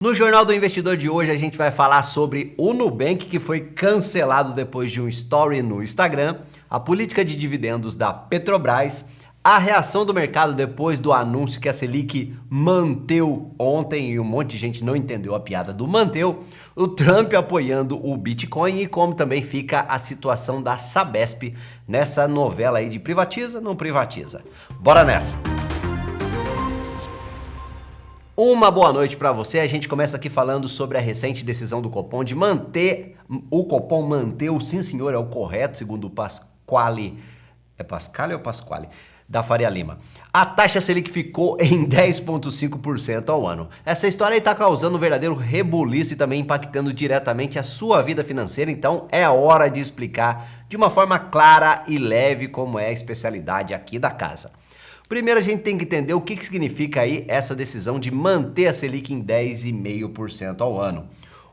No Jornal do Investidor de hoje a gente vai falar sobre o Nubank, que foi cancelado depois de um story no Instagram, a política de dividendos da Petrobras, a reação do mercado depois do anúncio que a Selic manteu ontem e um monte de gente não entendeu a piada do manteu, o Trump apoiando o Bitcoin e como também fica a situação da Sabesp nessa novela aí de privatiza, não privatiza. Bora nessa! Uma boa noite para você. A gente começa aqui falando sobre a recente decisão do Copom de manter, o Copom manteve, sim senhor, é o correto, segundo o Pasquale, é Pasquale ou Pasquale? Da Faria Lima. A taxa Selic ficou em 10,5% ao ano. Essa história aí tá causando um verdadeiro rebuliço e também impactando diretamente a sua vida financeira, então é hora de explicar de uma forma clara e leve como é a especialidade aqui da casa. Primeiro a gente tem que entender o que significa aí essa decisão de manter a Selic em 10,5% ao ano.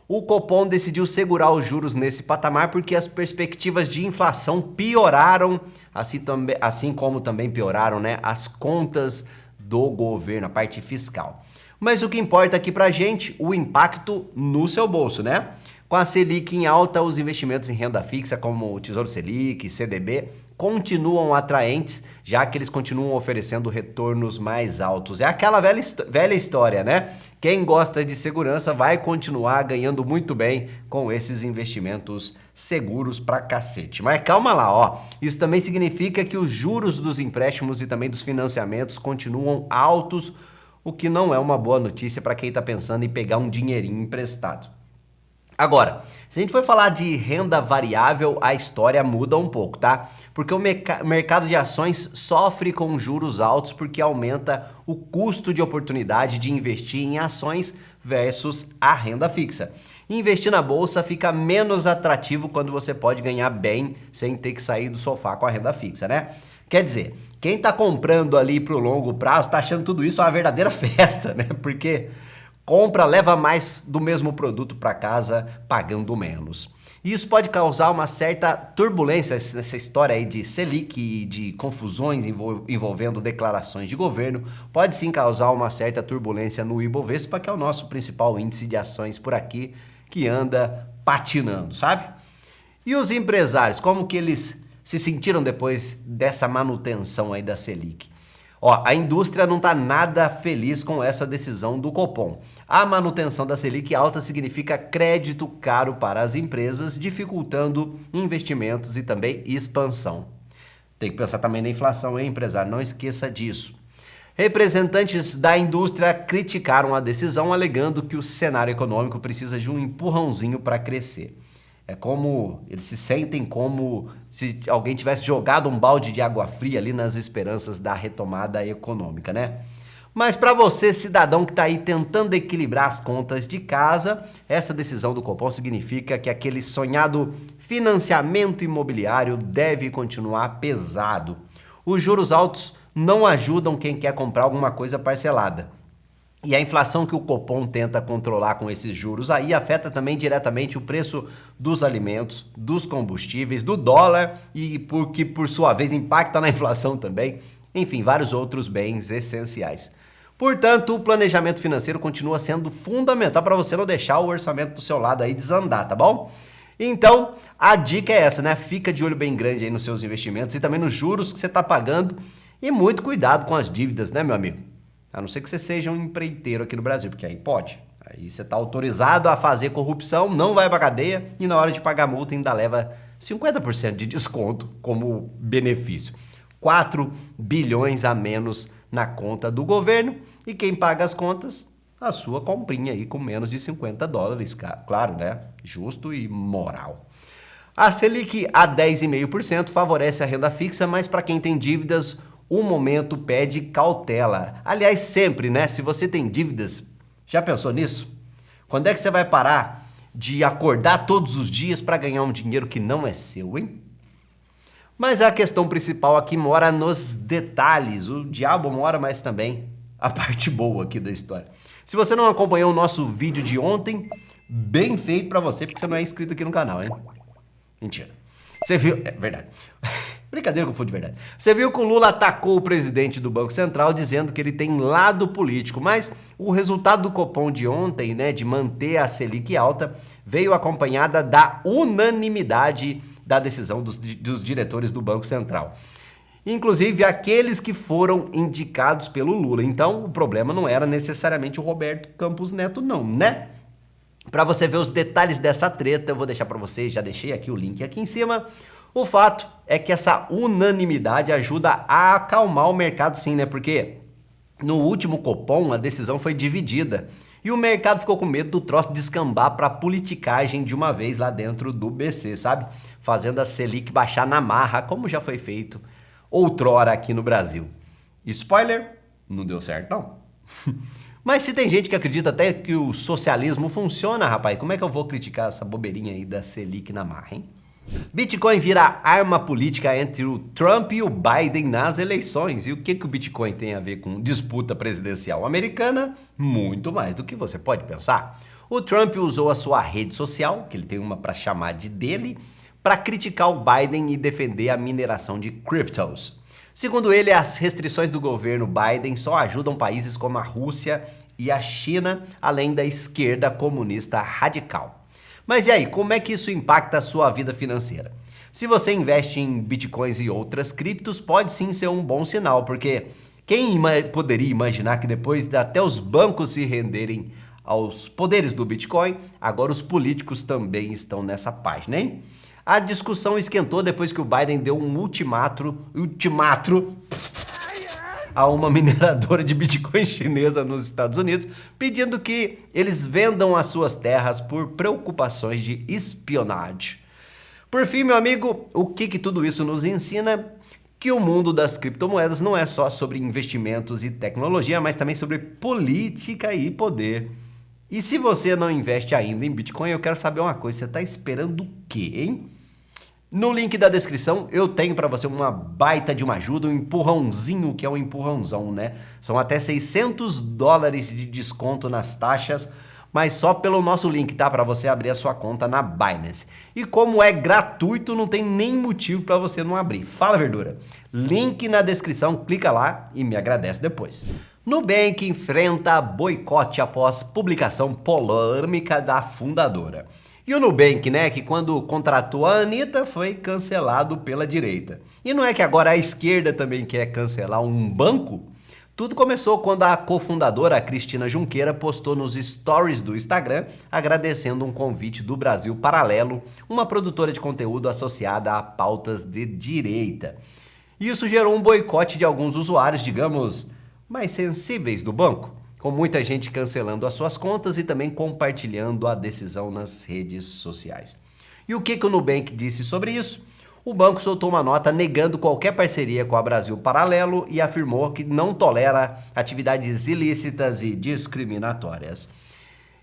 O Copom decidiu segurar os juros nesse patamar porque as perspectivas de inflação pioraram, assim como também pioraram, né, as contas do governo, a parte fiscal. Mas o que importa aqui pra gente, o impacto no seu bolso, né? Com a Selic em alta, os investimentos em renda fixa, como o Tesouro Selic, CDB, continuam atraentes, já que eles continuam oferecendo retornos mais altos. É aquela velha história, né? Quem gosta de segurança vai continuar ganhando muito bem com esses investimentos seguros pra cacete. Mas calma lá, ó. Isso também significa que os juros dos empréstimos e também dos financiamentos continuam altos, o que não é uma boa notícia para quem está pensando em pegar um dinheirinho emprestado. Agora, se a gente for falar de renda variável, a história muda um pouco, tá? Porque o mercado de ações sofre com juros altos porque aumenta o custo de oportunidade de investir em ações versus a renda fixa. Investir na bolsa fica menos atrativo quando você pode ganhar bem sem ter que sair do sofá com a renda fixa, né? Quer dizer, quem tá comprando ali pro longo prazo tá achando tudo isso uma verdadeira festa, né? Porque compra, leva mais do mesmo produto para casa, pagando menos. E isso pode causar uma certa turbulência nessa história aí de Selic e de confusões envolvendo declarações de governo. Pode sim causar uma certa turbulência no Ibovespa, que é o nosso principal índice de ações por aqui, que anda patinando, sabe? E os empresários, como que eles se sentiram depois dessa manutenção aí da Selic? Ó, a indústria não está nada feliz com essa decisão do Copom. A manutenção da Selic alta significa crédito caro para as empresas, dificultando investimentos e também expansão. Tem que pensar também na inflação, hein, empresário? Não esqueça disso. Representantes da indústria criticaram a decisão, alegando que o cenário econômico precisa de um empurrãozinho para crescer. É como, eles se sentem como se alguém tivesse jogado um balde de água fria ali nas esperanças da retomada econômica, né? Mas para você, cidadão que está aí tentando equilibrar as contas de casa, essa decisão do Copom significa que aquele sonhado financiamento imobiliário deve continuar pesado. Os juros altos não ajudam quem quer comprar alguma coisa parcelada. E a inflação que o Copom tenta controlar com esses juros aí afeta também diretamente o preço dos alimentos, dos combustíveis, do dólar e que por sua vez impacta na inflação também, enfim, vários outros bens essenciais. Portanto, o planejamento financeiro continua sendo fundamental para você não deixar o orçamento do seu lado aí desandar, tá bom? Então, a dica é essa, né? Fica de olho bem grande aí nos seus investimentos e também nos juros que você está pagando e muito cuidado com as dívidas, né, meu amigo? A não ser que você seja um empreiteiro aqui no Brasil, porque aí pode. Aí você está autorizado a fazer corrupção, não vai para cadeia e na hora de pagar multa ainda leva 50% de desconto como benefício. 4 bilhões a menos na conta do governo e quem paga as contas? A sua comprinha aí com menos de $50, claro, né? Justo e moral. A Selic a 10,5% favorece a renda fixa, mas para quem tem dívidas, o momento pede cautela. Aliás, sempre, né? Se você tem dívidas, já pensou nisso? Quando é que você vai parar de acordar todos os dias para ganhar um dinheiro que não é seu, hein? Mas a questão principal aqui mora nos detalhes. O diabo mora, mas também a parte boa aqui da história. Se você não acompanhou o nosso vídeo de ontem, bem feito para você, porque você não é inscrito aqui no canal, hein? Mentira. Você viu? É verdade. Brincadeira que eu for de verdade. Você viu que o Lula atacou o presidente do Banco Central dizendo que ele tem lado político, mas o resultado do Copom de ontem, né, de manter a Selic alta, veio acompanhada da unanimidade da decisão dos diretores do Banco Central. Inclusive aqueles que foram indicados pelo Lula. Então, o problema não era necessariamente o Roberto Campos Neto não, né? Para você ver os detalhes dessa treta, eu vou deixar para vocês, já deixei aqui o link aqui em cima. O fato é que essa unanimidade ajuda a acalmar o mercado sim, né? Porque no último Copom a decisão foi dividida e o mercado ficou com medo do troço descambar para politicagem de uma vez lá dentro do BC, sabe? Fazendo a Selic baixar na marra, como já foi feito outrora aqui no Brasil. Spoiler, não deu certo não. Mas se tem gente que acredita até que o socialismo funciona, rapaz, como é que eu vou criticar essa bobeirinha aí da Selic na marra, hein? Bitcoin vira arma política entre o Trump e o Biden nas eleições. E o que o Bitcoin tem a ver com disputa presidencial americana? Muito mais do que você pode pensar. O Trump usou a sua rede social, que ele tem uma para chamar de dele, para criticar o Biden e defender a mineração de cryptos. Segundo ele, as restrições do governo Biden só ajudam países como a Rússia e a China, além da esquerda comunista radical. Mas e aí, como é que isso impacta a sua vida financeira? Se você investe em bitcoins e outras criptos, pode sim ser um bom sinal, porque quem poderia imaginar que depois de até os bancos se renderem aos poderes do Bitcoin, agora os políticos também estão nessa página, hein? A discussão esquentou depois que o Biden deu um ultimato a uma mineradora de Bitcoin chinesa nos Estados Unidos, pedindo que eles vendam as suas terras por preocupações de espionagem. Por fim, meu amigo, o que tudo isso nos ensina? Que o mundo das criptomoedas não é só sobre investimentos e tecnologia, mas também sobre política e poder. E se você não investe ainda em Bitcoin, eu quero saber uma coisa, você está esperando o quê, hein? No link da descrição eu tenho para você uma baita de uma ajuda, um empurrãozinho, que é um empurrãozão, né? São até $600 de desconto nas taxas, mas só pelo nosso link, tá? Para você abrir a sua conta na Binance. E como é gratuito, não tem nem motivo para você não abrir. Fala verdura. Link na descrição, clica lá e me agradece depois. Nubank enfrenta boicote após publicação polêmica da fundadora. E o Nubank, né, que quando contratou a Anitta foi cancelado pela direita. E não é que agora a esquerda também quer cancelar um banco? Tudo começou quando a cofundadora, a Cristina Junqueira, postou nos stories do Instagram agradecendo um convite do Brasil Paralelo, uma produtora de conteúdo associada a pautas de direita. E isso gerou um boicote de alguns usuários, digamos, mais sensíveis do banco, com muita gente cancelando as suas contas e também compartilhando a decisão nas redes sociais. E o que o Nubank disse sobre isso? O banco soltou uma nota negando qualquer parceria com a Brasil Paralelo e afirmou que não tolera atividades ilícitas e discriminatórias.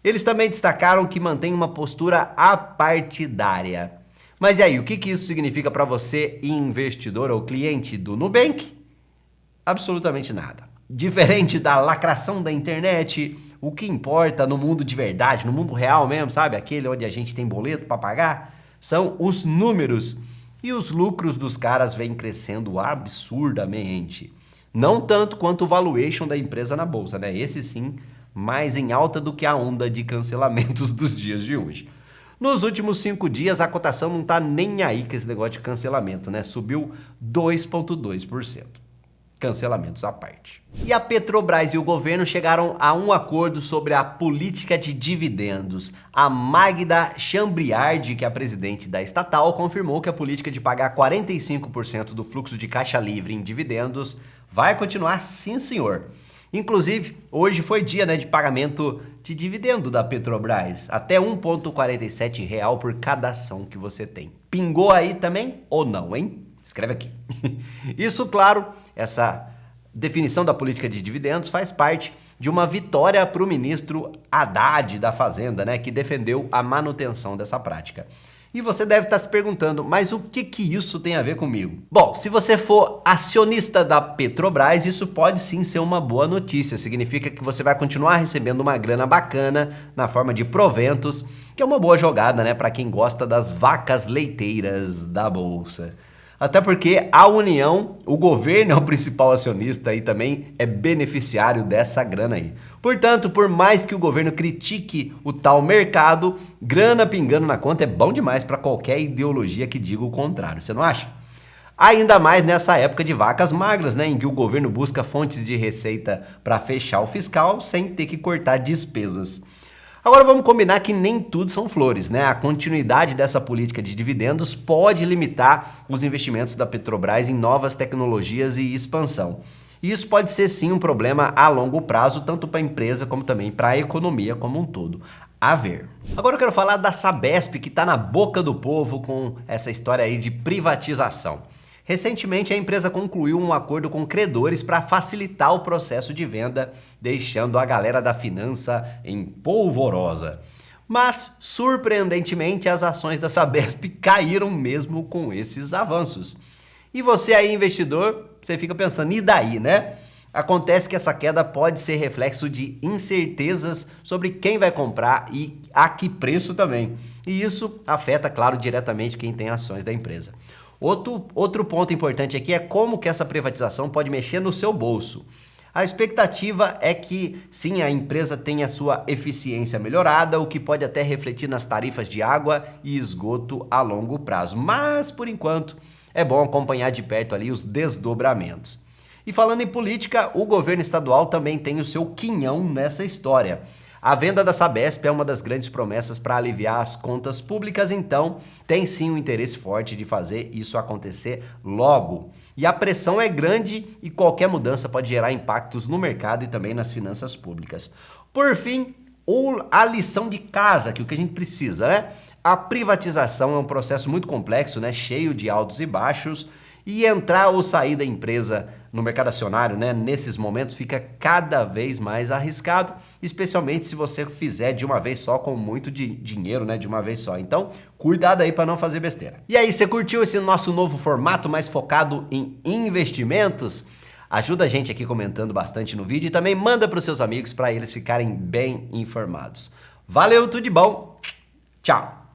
Eles também destacaram que mantém uma postura apartidária. Mas e aí, o que isso significa para você, investidor ou cliente do Nubank? Absolutamente nada. Diferente da lacração da internet, o que importa no mundo de verdade, no mundo real mesmo, sabe? Aquele onde a gente tem boleto para pagar, são os números. E os lucros dos caras vêm crescendo absurdamente. Não tanto quanto o valuation da empresa na bolsa, né? Esse sim, mais em alta do que a onda de cancelamentos dos dias de hoje. Nos últimos 5 dias, a cotação não tá nem aí com esse negócio de cancelamento, né? Subiu 2,2%. Cancelamentos à parte. E a Petrobras e o governo chegaram a um acordo sobre a política de dividendos. A Magda Chambriard, que é a presidente da estatal, confirmou que a política de pagar 45% do fluxo de caixa livre em dividendos vai continuar, sim senhor. Inclusive, hoje foi dia, né, de pagamento de dividendo da Petrobras, até R$ 1,47 por cada ação que você tem. Pingou aí também ou não, hein? Escreve aqui. Isso, claro, essa definição da política de dividendos faz parte de uma vitória para o ministro Haddad da Fazenda, né, que defendeu a manutenção dessa prática. E você deve estar se perguntando, mas o que isso tem a ver comigo? Bom, se você for acionista da Petrobras, isso pode sim ser uma boa notícia. Significa que você vai continuar recebendo uma grana bacana na forma de proventos, que é uma boa jogada, né, para quem gosta das vacas leiteiras da bolsa. Até porque a União, o governo é o principal acionista e também é beneficiário dessa grana aí. Portanto, por mais que o governo critique o tal mercado, grana pingando na conta é bom demais para qualquer ideologia que diga o contrário, você não acha? Ainda mais nessa época de vacas magras, né, em que o governo busca fontes de receita para fechar o fiscal sem ter que cortar despesas. Agora vamos combinar que nem tudo são flores, né? A continuidade dessa política de dividendos pode limitar os investimentos da Petrobras em novas tecnologias e expansão. E isso pode ser sim um problema a longo prazo, tanto para a empresa como também para a economia como um todo. A ver. Agora eu quero falar da Sabesp, que está na boca do povo com essa história aí de privatização. Recentemente, a empresa concluiu um acordo com credores para facilitar o processo de venda, deixando a galera da finança em polvorosa. Mas, surpreendentemente, as ações da Sabesp caíram mesmo com esses avanços. E você aí, investidor, você fica pensando, e daí, né? Acontece que essa queda pode ser reflexo de incertezas sobre quem vai comprar e a que preço também. E isso afeta, claro, diretamente quem tem ações da empresa. Outro ponto importante aqui é como que essa privatização pode mexer no seu bolso. A expectativa é que, sim, a empresa tenha sua eficiência melhorada, o que pode até refletir nas tarifas de água e esgoto a longo prazo. Mas, por enquanto, é bom acompanhar de perto ali os desdobramentos. E falando em política, o governo estadual também tem o seu quinhão nessa história. A venda da Sabesp é uma das grandes promessas para aliviar as contas públicas, então tem sim um interesse forte de fazer isso acontecer logo. E a pressão é grande e qualquer mudança pode gerar impactos no mercado e também nas finanças públicas. Por fim, a lição de casa, que é o que a gente precisa, né? A privatização é um processo muito complexo, né? Cheio de altos e baixos. E entrar ou sair da empresa no mercado acionário, né, nesses momentos fica cada vez mais arriscado, especialmente se você fizer de uma vez só com muito dinheiro, né, de uma vez só. Então, cuidado aí para não fazer besteira. E aí, você curtiu esse nosso novo formato mais focado em investimentos? Ajuda a gente aqui comentando bastante no vídeo e também manda para os seus amigos para eles ficarem bem informados. Valeu, tudo de bom. Tchau.